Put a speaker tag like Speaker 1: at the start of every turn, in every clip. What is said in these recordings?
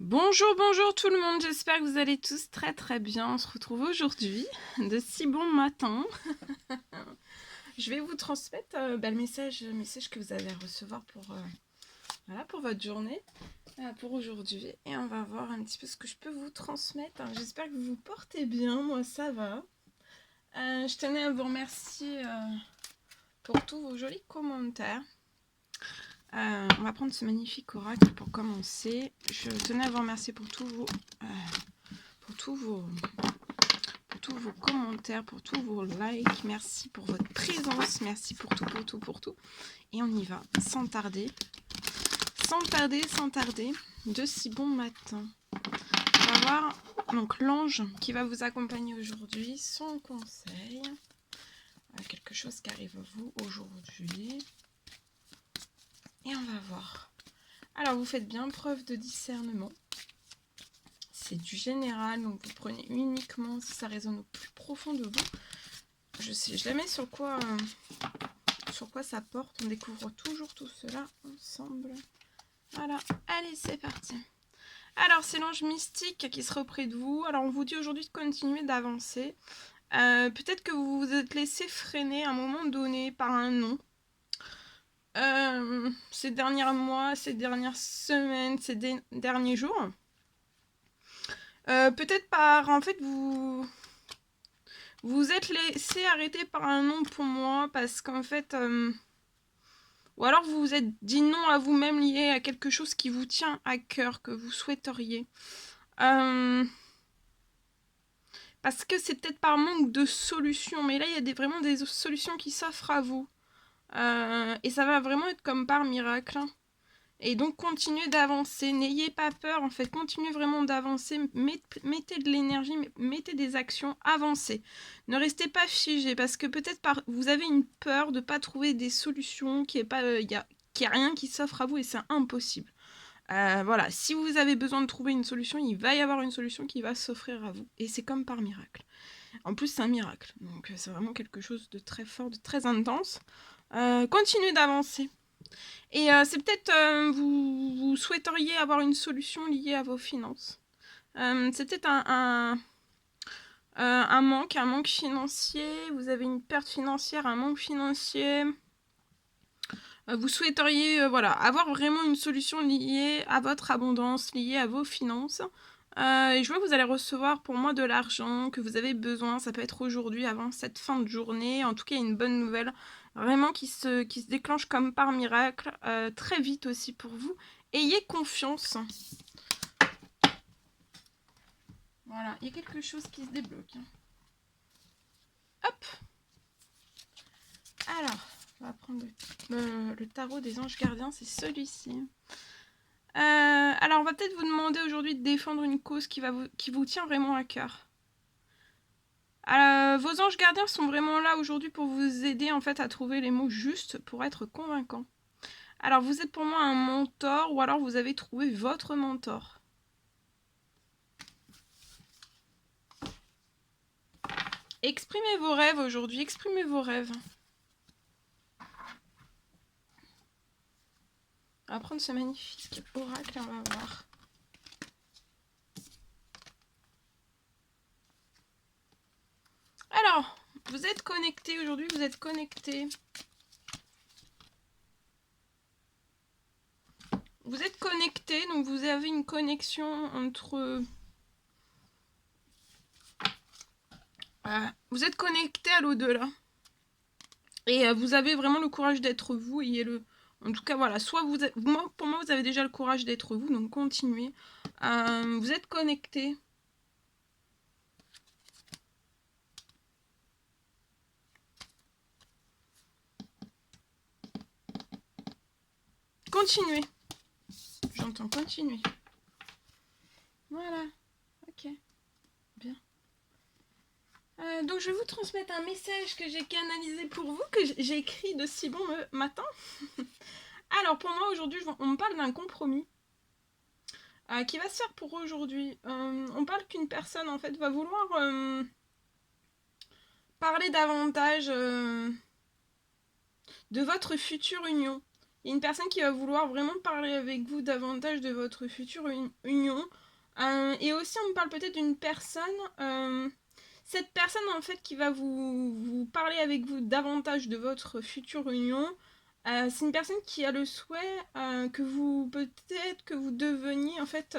Speaker 1: Bonjour, bonjour tout le monde, j'espère que vous allez tous très très bien. On se retrouve aujourd'hui, de si bon matin. Je vais vous transmettre le message que vous allez recevoir voilà, pour votre journée, pour aujourd'hui. Et on va voir un petit peu ce que je peux vous transmettre. Alors, j'espère que vous vous portez bien, moi ça va. Je tenais à vous remercier pour tous vos jolis commentaires. On va prendre ce magnifique oracle pour commencer. Je tenais à vous remercier pour tous vos commentaires, pour tous vos likes. Merci pour votre présence. Merci pour tout, pour tout, pour tout. Et on y va, sans tarder. Sans tarder, sans tarder. De si bon matin. On va voir donc l'ange qui va vous accompagner aujourd'hui. Son conseil. Quelque chose qui arrive à vous aujourd'hui. Et on va voir. Alors, vous faites bien preuve de discernement. C'est du général, donc vous prenez uniquement si ça résonne au plus profond de vous. Je la mets sur quoi ça porte. On découvre toujours tout cela ensemble. Voilà, allez, c'est parti. Alors, c'est l'ange mystique qui sera auprès de vous. Alors, on vous dit aujourd'hui de continuer d'avancer. Peut-être que vous vous êtes laissé freiner à un moment donné par un non. Ces derniers mois, ces dernières semaines, ces derniers jours. Peut-être par, en fait, vous êtes laissé arrêter par un non pour moi parce qu'en fait, ou alors vous vous êtes dit non à vous-même lié à quelque chose qui vous tient à cœur, que vous souhaiteriez. Parce que c'est peut-être par manque de solutions, mais là il y a vraiment des solutions qui s'offrent à vous. Et ça va vraiment être comme par miracle. Et donc continuez d'avancer, n'ayez pas peur en fait, continuez vraiment d'avancer, mettez de l'énergie, mettez des actions, avancez. Ne restez pas figé parce que peut-être vous avez une peur de ne pas trouver des solutions, qu'il n'y a rien qui s'offre à vous et c'est impossible. Voilà, si vous avez besoin de trouver une solution, il va y avoir une solution qui va s'offrir à vous et c'est comme par miracle. En plus c'est un miracle, donc c'est vraiment quelque chose de très fort, de très intense. Continuez d'avancer. Et c'est peut-être vous souhaiteriez avoir une solution liée à vos finances. C'est peut-être un manque financier. Vous avez une perte financière, un manque financier. Vous souhaiteriez voilà, avoir vraiment une solution liée à votre abondance, liée à vos finances. Et je vois que vous allez recevoir pour moi de l'argent que vous avez besoin. Ça peut être aujourd'hui, avant cette fin de journée. En tout cas, il y a une bonne nouvelle vraiment qui se déclenche comme par miracle. Très vite aussi pour vous. Ayez confiance. Voilà, il y a quelque chose qui se débloque. Hop. Alors, on va prendre le tarot des anges gardiens. C'est celui-ci. Alors, on va peut-être vous demander aujourd'hui de défendre une cause qui vous tient vraiment à cœur. Vos anges gardiens sont vraiment là aujourd'hui pour vous aider en fait à trouver les mots justes pour être convaincant. Alors, vous êtes pour moi un mentor ou alors vous avez trouvé votre mentor. Exprimez vos rêves aujourd'hui, exprimez vos rêves. On va prendre ce magnifique oracle et on va voir. Alors, vous êtes connecté aujourd'hui, vous êtes connecté. Vous êtes connecté, donc vous avez une connexion entre... vous êtes connecté à l'au-delà. Et vous avez vraiment le courage d'être vous. En tout cas, voilà. Soit pour moi, vous avez déjà le courage d'être vous, donc continuez. Vous êtes connecté. Continuez. J'entends continuer. Voilà. Ok. Bien. Donc je vais vous transmettre un message que j'ai canalisé pour vous, que j'ai écrit de si bon matin. Alors pour moi aujourd'hui, on me parle d'un compromis qui va se faire pour aujourd'hui. On parle qu'une personne en fait va vouloir parler davantage de votre future union. Il y a une personne qui va vouloir vraiment parler avec vous davantage de votre future union. Et aussi, on me parle peut-être d'une personne... cette personne, en fait, qui va vous parler avec vous davantage de votre future union, c'est une personne qui a le souhait que vous, peut-être que vous deveniez, en fait,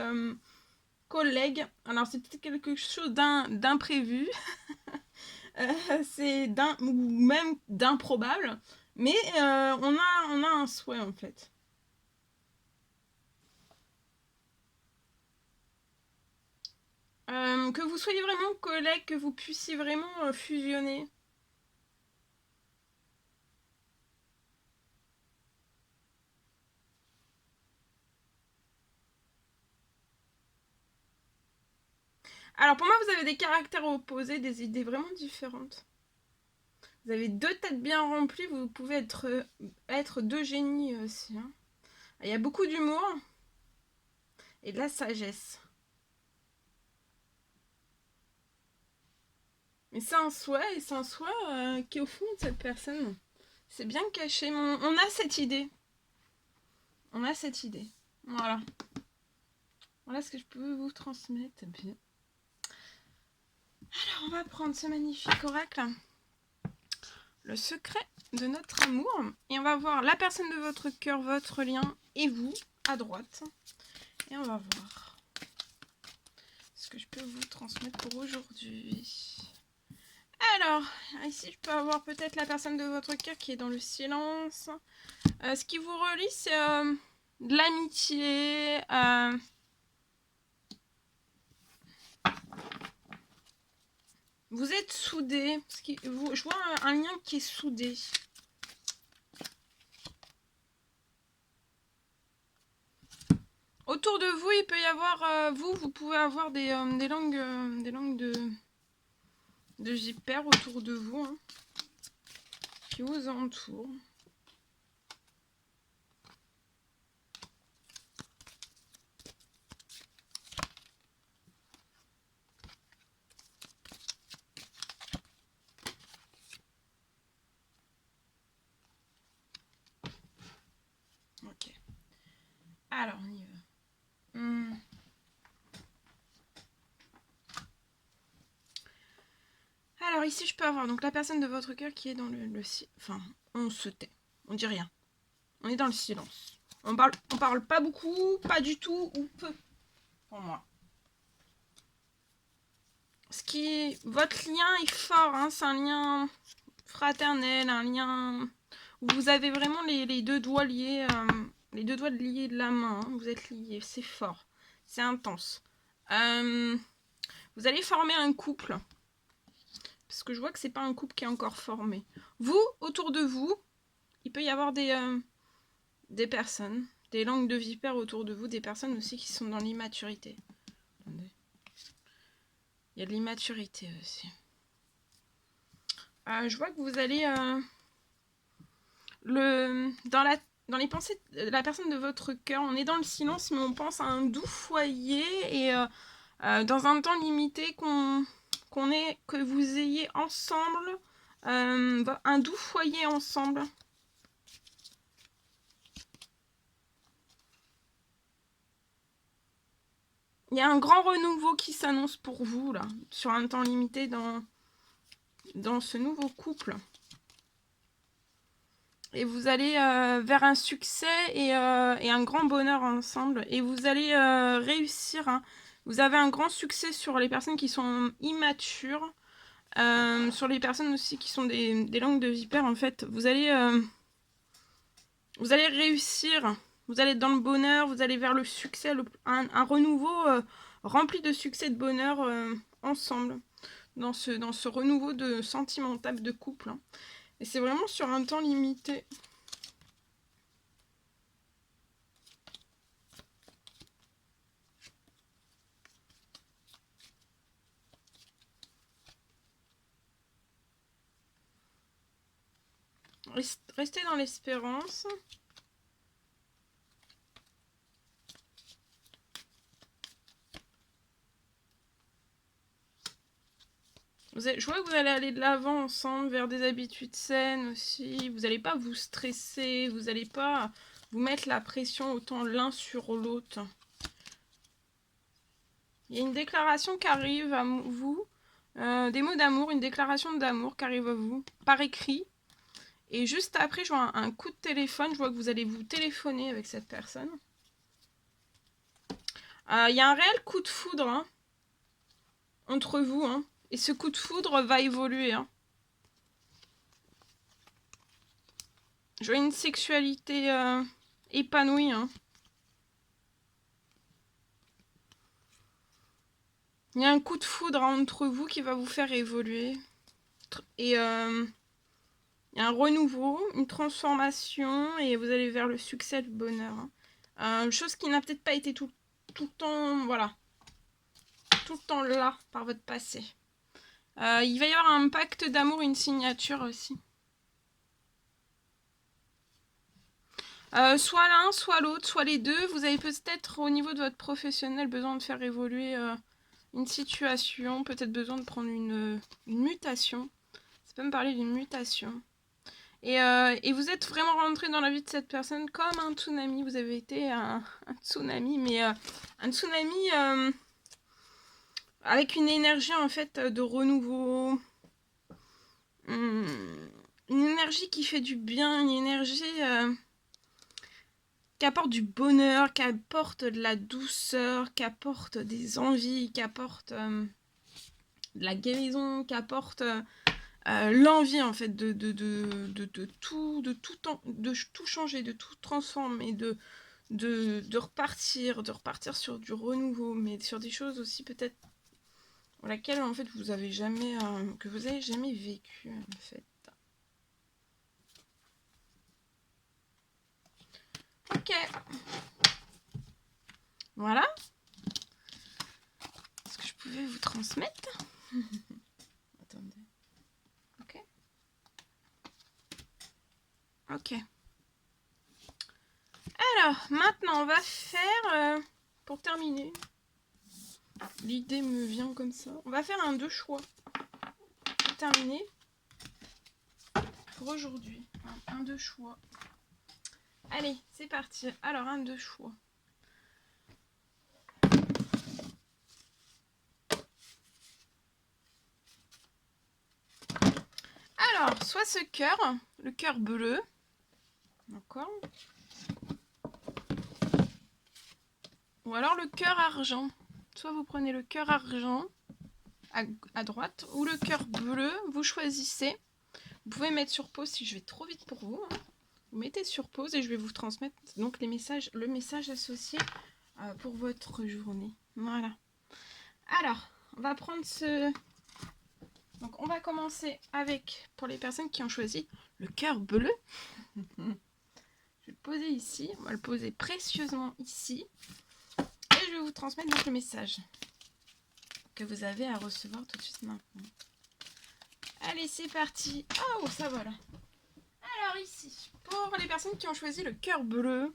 Speaker 1: collègue. Alors, c'est peut-être quelque chose d'imprévu, ou même d'improbable, mais on a un souhait, en fait. Que vous soyez vraiment collègue, que vous puissiez vraiment fusionner. Alors pour moi, vous avez des caractères opposés, des idées vraiment différentes. Vous avez deux têtes bien remplies, vous pouvez être deux génies aussi. Hein. Il y a beaucoup d'humour et de la sagesse. Mais c'est un souhait, et c'est un souhait qui est au fond de cette personne. C'est bien caché, mais on a cette idée. On a cette idée. Voilà. Voilà ce que je peux vous transmettre. Bien. Alors, on va prendre ce magnifique oracle. Le secret de notre amour. Et on va voir la personne de votre cœur, votre lien, et vous, à droite. Et on va voir ce que je peux vous transmettre pour aujourd'hui. Alors, ici, je peux avoir peut-être la personne de votre cœur qui est dans le silence. Ce qui vous relie, c'est de l'amitié. Vous êtes soudés. Je vois un lien qui est soudé. Autour de vous, il peut y avoir... vous pouvez avoir des langues de vipères autour de vous. Hein, qui vous entourent. Ok. Alors, on y va. Alors ici, je peux avoir donc la personne de votre cœur qui est dans le enfin, on se tait. On dit rien. On est dans le silence. On parle pas beaucoup, pas du tout ou peu. Pour moi. Votre lien est fort. Hein, c'est un lien fraternel, un lien où vous avez vraiment les deux doigts liés, les deux doigts liés de la main. Hein, vous êtes liés. C'est fort. C'est intense. Vous allez former un couple. Parce que je vois que c'est pas un couple qui est encore formé. Vous, autour de vous, il peut y avoir des personnes, des langues de vipères autour de vous, des personnes aussi qui sont dans l'immaturité. Attendez. Il y a de l'immaturité aussi. Je vois que vous allez... dans les pensées de la personne de votre cœur, on est dans le silence, mais on pense à un doux foyer et dans un temps limité que vous ayez ensemble un doux foyer ensemble. Il y a un grand renouveau qui s'annonce pour vous, là, sur un temps limité dans ce nouveau couple. Et vous allez vers un succès et un grand bonheur ensemble. Et vous allez réussir. Hein. Vous avez un grand succès sur les personnes qui sont immatures. Sur les personnes aussi qui sont des langues de vipère, en fait. Vous allez réussir. Vous allez être dans le bonheur. Vous allez vers le succès. Un renouveau rempli de succès et de bonheur ensemble. Dans ce renouveau de sentimental de couple. Hein. Et c'est vraiment sur un temps limité. Restez dans l'espérance. Je vois que vous allez aller de l'avant ensemble vers des habitudes saines aussi. Vous n'allez pas vous stresser. Vous n'allez pas vous mettre la pression autant l'un sur l'autre. Il y a une déclaration qui arrive à vous, des mots d'amour, une déclaration d'amour qui arrive à vous, par écrit. Et juste après, je vois un coup de téléphone, je vois que vous allez vous téléphoner avec cette personne. Il y a un réel coup de foudre hein, entre vous, hein, et ce coup de foudre va évoluer. Hein. Je vois une sexualité épanouie. Hein. Il y a un coup de foudre entre vous qui va vous faire évoluer. Et il y a un renouveau, une transformation, et vous allez vers le succès, le bonheur. Hein. Chose qui n'a peut-être pas été tout le temps, voilà, tout le temps là par votre passé. Il va y avoir un pacte d'amour, une signature aussi. Soit l'un, soit l'autre, soit les deux. Vous avez peut-être au niveau de votre professionnel besoin de faire évoluer une situation, peut-être besoin de prendre une mutation. Ça peut me parler d'une mutation. Et vous êtes vraiment rentré dans la vie de cette personne comme un tsunami. Vous avez été un tsunami, mais un tsunami avec une énergie en fait de renouveau. Une énergie qui fait du bien, une énergie qui apporte du bonheur, qui apporte de la douceur, qui apporte des envies, qui apporte de la guérison, qui apporte l'envie en fait de tout changer, de tout transformer, de repartir sur du renouveau, mais sur des choses aussi peut-être pour laquelle en fait vous avez jamais que vous avez jamais vécu en fait. Ok. Voilà. Est-ce que je pouvais vous transmettre? Attendez. Ok. Ok. Alors, maintenant, on va faire, pour terminer, l'idée me vient comme ça, on va faire un 2 choix pour terminer pour aujourd'hui. Un 2 choix. Allez, c'est parti. Alors, un 2 choix. Alors, soit ce cœur, le cœur bleu, d'accord, ou alors le cœur argent. Soit vous prenez le cœur argent à droite, ou le cœur bleu, vous choisissez. Vous pouvez mettre sur pause si je vais trop vite pour vous. Hein. Vous mettez sur pause et je vais vous transmettre donc le message associé pour votre journée. Voilà. Alors, on va prendre ce... Donc, on va commencer avec, pour les personnes qui ont choisi le cœur bleu. Je vais le poser ici. On va le poser précieusement ici. Et je vais vous transmettre donc le message que vous avez à recevoir tout de suite maintenant. Allez, c'est parti. Oh, ça va là. Alors ici, pour les personnes qui ont choisi le cœur bleu,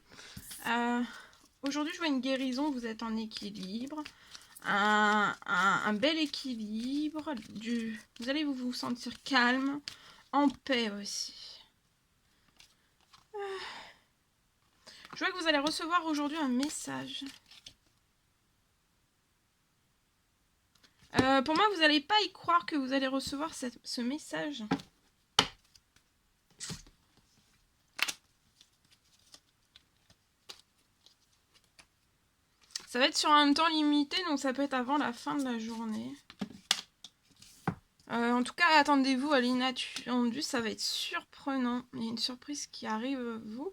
Speaker 1: aujourd'hui je vois une guérison, vous êtes en équilibre, un bel équilibre, vous allez vous sentir calme, en paix aussi. Je vois que vous allez recevoir aujourd'hui un message. Pour moi, vous n'allez pas y croire que vous allez recevoir ce message. Ça va être sur un temps limité, donc ça peut être avant la fin de la journée. En tout cas, attendez-vous à l'inattendu, ça va être surprenant. Il y a une surprise qui arrive à vous.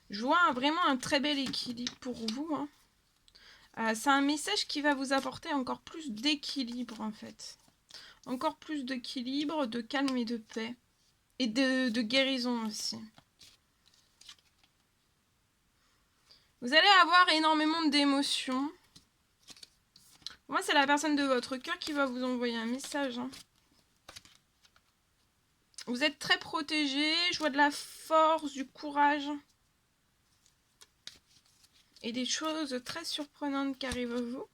Speaker 1: Je vois vraiment un très bel équilibre pour vous. Hein. C'est un message qui va vous apporter encore plus d'équilibre en fait. Encore plus d'équilibre, de calme et de paix. Et de guérison aussi. Vous allez avoir énormément d'émotions. Moi, c'est la personne de votre cœur qui va vous envoyer un message. Hein. Vous êtes très protégé. Je vois de la force, du courage. Et des choses très surprenantes qui arrivent à vous.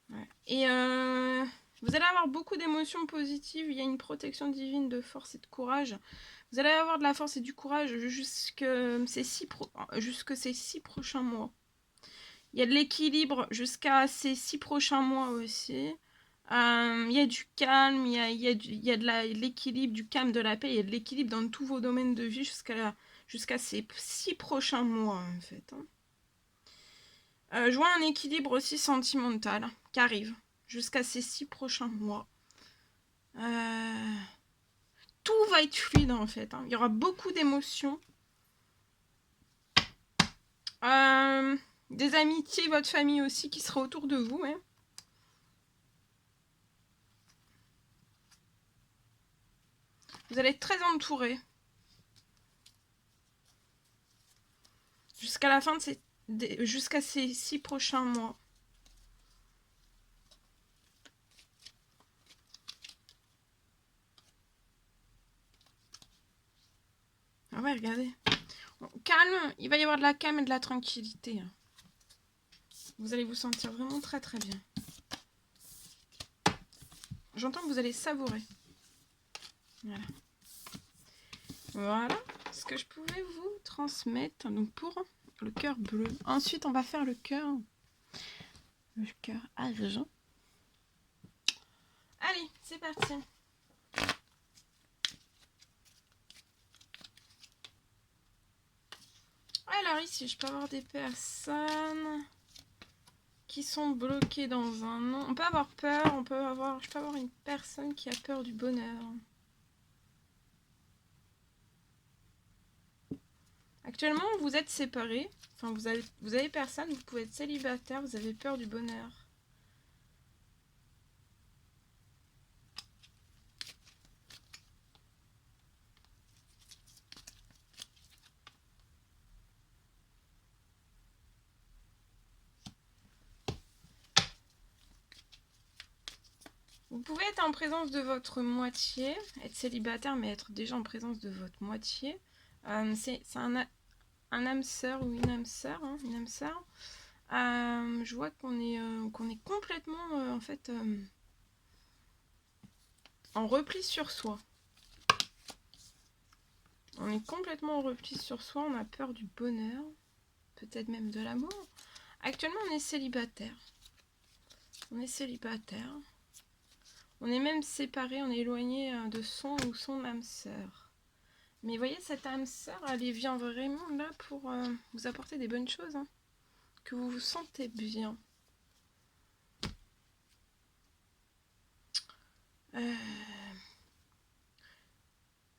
Speaker 1: Ouais. Et vous allez avoir beaucoup d'émotions positives. Il y a une protection divine de force et de courage. Vous allez avoir de la force et du courage jusque ces 6 prochains mois. Il y a de l'équilibre jusqu'à ces 6 prochains mois aussi. Il y a du calme, il y a de l'équilibre, du calme, de la paix. Il y a de l'équilibre dans tous vos domaines de vie jusqu'à ces 6 prochains mois, en fait. Je vois un équilibre aussi sentimental qui arrive jusqu'à ces 6 prochains mois. Tout va être fluide, en fait. Il y aura beaucoup d'émotions. Des amitiés, votre famille aussi qui sera autour de vous. Hein. Vous allez être très entouré. Jusqu'à la fin de jusqu'à ces 6 prochains mois. Ah ouais, regardez. Bon, calme, il va y avoir de la calme et de la tranquillité. Vous allez vous sentir vraiment très très bien. J'entends que vous allez savourer. Voilà. Voilà ce que je pouvais vous transmettre donc pour le cœur bleu. Ensuite, on va faire le cœur argent. Allez, c'est parti. Alors ici, je peux avoir des personnes qui sont bloquées dans un nom. On peut avoir peur, je peux avoir une personne qui a peur du bonheur. Actuellement, vous êtes séparés. Enfin, vous avez personne, vous pouvez être célibataire, vous avez peur du bonheur. Vous pouvez être en présence de votre moitié, être célibataire, mais être déjà en présence de votre moitié. C'est un âme sœur ou une âme sœur. Hein, une âme sœur. Je vois qu'on est complètement en fait en repli sur soi. On est complètement en repli sur soi, on a peur du bonheur, peut-être même de l'amour. Actuellement, on est célibataire. On est célibataire. On est même séparé, on est éloigné de son ou son âme sœur. Mais voyez, cette âme sœur, elle vient vraiment là pour vous apporter des bonnes choses. Hein, que vous vous sentez bien.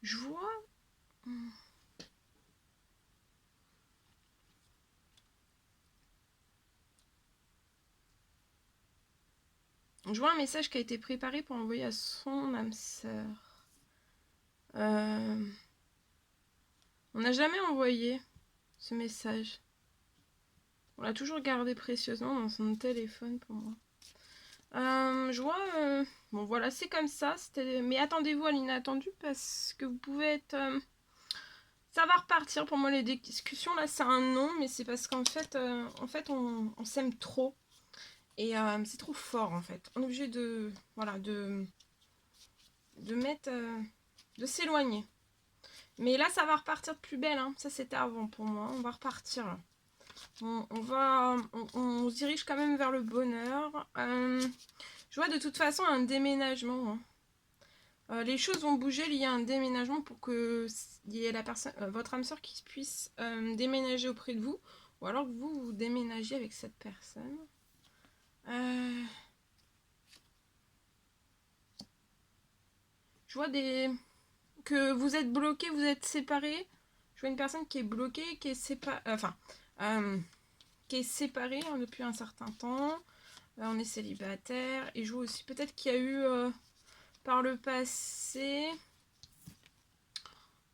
Speaker 1: Je vois... Je vois un message qui a été préparé pour envoyer à son âme sœur. On n'a jamais envoyé ce message. On l'a toujours gardé précieusement dans son téléphone pour moi. Je vois... bon voilà, c'est comme ça. Mais attendez-vous à l'inattendu parce que vous pouvez être... ça va repartir. Pour moi, les discussions, là, c'est un non. Mais c'est parce qu'en fait, on s'aime trop. Et c'est trop fort, en fait. On est obligé de... Voilà, de mettre... de s'éloigner. Mais là, ça va repartir de plus belle. Hein. Ça, c'était avant pour moi. On va repartir. Là. On se dirige quand même vers le bonheur. Je vois de toute façon un déménagement. Hein. Les choses vont bouger. Il y a un déménagement pour que il y ait la personne, votre âme sœur qui puisse déménager auprès de vous. Ou alors que vous déménagez avec cette personne. Je vois que vous êtes bloqué, vous êtes séparés. Je vois une personne qui est bloquée, qui est séparée. Qui est séparée hein, depuis un certain temps. On est célibataire. Et je vois aussi peut-être qu'il y a eu par le passé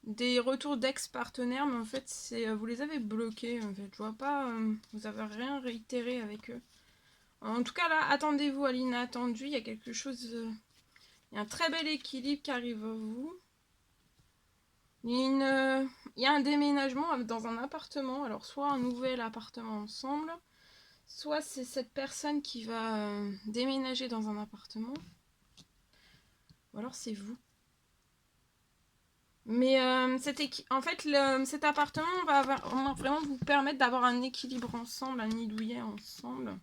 Speaker 1: des retours d'ex-partenaires, mais en fait vous les avez bloqués. En fait, je vois pas, vous avez rien réitéré avec eux. En tout cas là, attendez-vous à l'inattendu. Il y a quelque chose, il y a un très bel équilibre qui arrive à vous. Il y a un déménagement dans un appartement. Alors soit un nouvel appartement ensemble. Soit c'est cette personne qui va déménager dans un appartement. Ou alors c'est vous. Mais en fait, cet appartement va vraiment vous permettre d'avoir un équilibre ensemble, un nid douillet ensemble.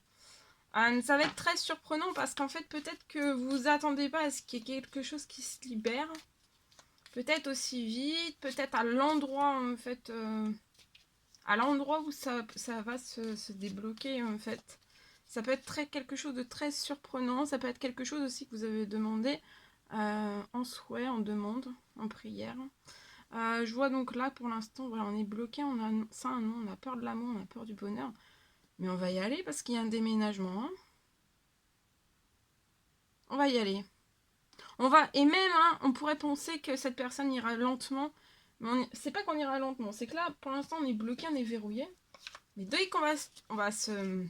Speaker 1: Ça va être très surprenant parce qu'en fait, peut-être que vous vous attendez pas à ce qu'il y ait quelque chose qui se libère. Peut-être aussi vite, peut-être à l'endroit, en fait, à l'endroit où ça va se débloquer, en fait. Ça peut être quelque chose de très surprenant. Ça peut être quelque chose aussi que vous avez demandé en souhait, en demande, en prière. Je vois donc là, pour l'instant, voilà, on est bloqué. On a ça, un nom, on a peur de l'amour, on a peur du bonheur. Mais on va y aller parce qu'il y a un déménagement. Hein. On va y aller. Et même, hein, on pourrait penser que cette personne ira lentement. Mais c'est pas qu'on ira lentement, c'est que là, pour l'instant, on est bloqué, on est verrouillé. Mais dès qu'on va se...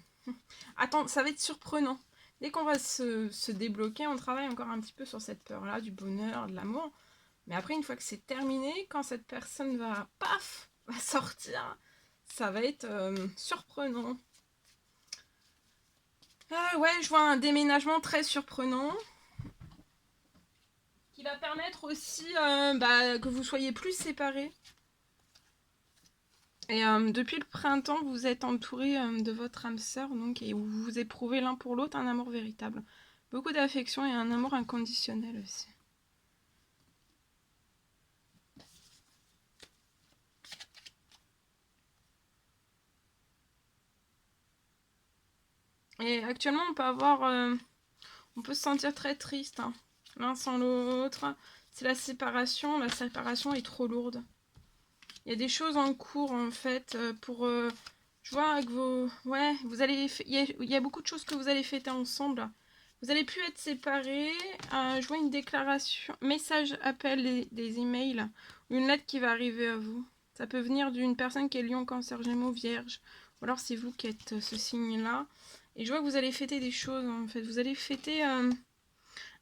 Speaker 1: Attends, ça va être surprenant. Dès qu'on va se débloquer, on travaille encore un petit peu sur cette peur-là, du bonheur, de l'amour. Mais après, une fois que c'est terminé, quand cette personne va, paf, va sortir, ça va être surprenant. Ouais, je vois un déménagement très surprenant. Qui va permettre aussi que vous soyez plus séparés. Et depuis le printemps, vous êtes entouré de votre âme sœur, donc, et vous éprouvez l'un pour l'autre un amour véritable. Beaucoup d'affection et un amour inconditionnel aussi. Et actuellement, on peut se sentir très triste, hein, l'un sans l'autre. C'est la séparation est trop lourde. Il y a des choses en cours, en fait, je vois avec vos... Ouais, il y a beaucoup de choses que vous allez fêter ensemble. Vous allez plus être séparés. Je vois une déclaration, message, appel, des emails, ou une lettre qui va arriver à vous. Ça peut venir d'une personne qui est Lion, Cancer, Gémeaux, Vierge. Ou alors c'est vous qui êtes ce signe-là. Et je vois que vous allez fêter des choses, en fait. Vous allez fêter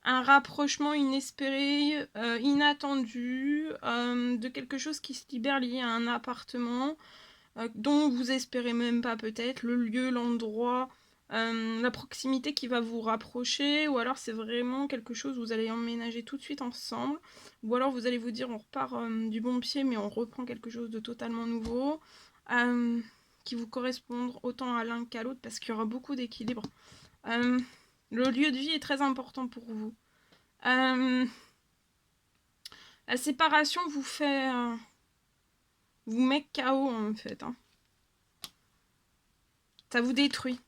Speaker 1: un rapprochement inespéré, inattendu, de quelque chose qui se libère lié à un appartement, dont vous espérez même pas peut-être, le lieu, l'endroit, la proximité qui va vous rapprocher, ou alors c'est vraiment quelque chose où vous allez emménager tout de suite ensemble, ou alors vous allez vous dire on repart du bon pied mais on reprend quelque chose de totalement nouveau, qui vous correspond autant à l'un qu'à l'autre parce qu'il y aura beaucoup d'équilibre. Le lieu de vie est très important pour vous. La séparation vous fait... vous met KO en fait. Hein. Ça vous détruit.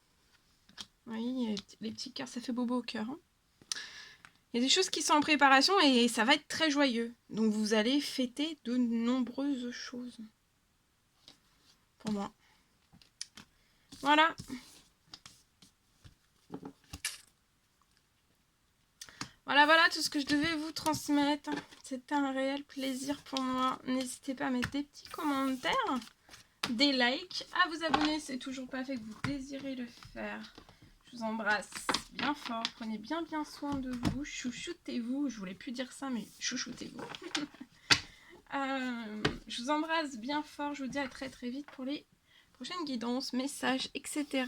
Speaker 1: Oui, les petits cœurs, ça fait bobo au cœur. Hein. Il y a des choses qui sont en préparation et ça va être très joyeux. Donc vous allez fêter de nombreuses choses. Pour moi. Voilà. Voilà tout ce que je devais vous transmettre. C'était un réel plaisir pour moi. N'hésitez pas à mettre des petits commentaires, des likes, à vous abonner si c'est toujours pas fait que vous désirez le faire. Je vous embrasse bien fort. Prenez bien soin de vous. Chouchoutez-vous. Je voulais plus dire ça, mais chouchoutez-vous. Je vous embrasse bien fort. Je vous dis à très vite pour les prochaines guidances, messages, etc.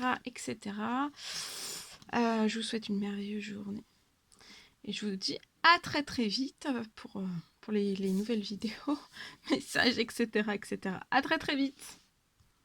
Speaker 1: Je vous souhaite une merveilleuse journée. Et je vous dis à très vite pour les nouvelles vidéos, messages, etc. À très vite.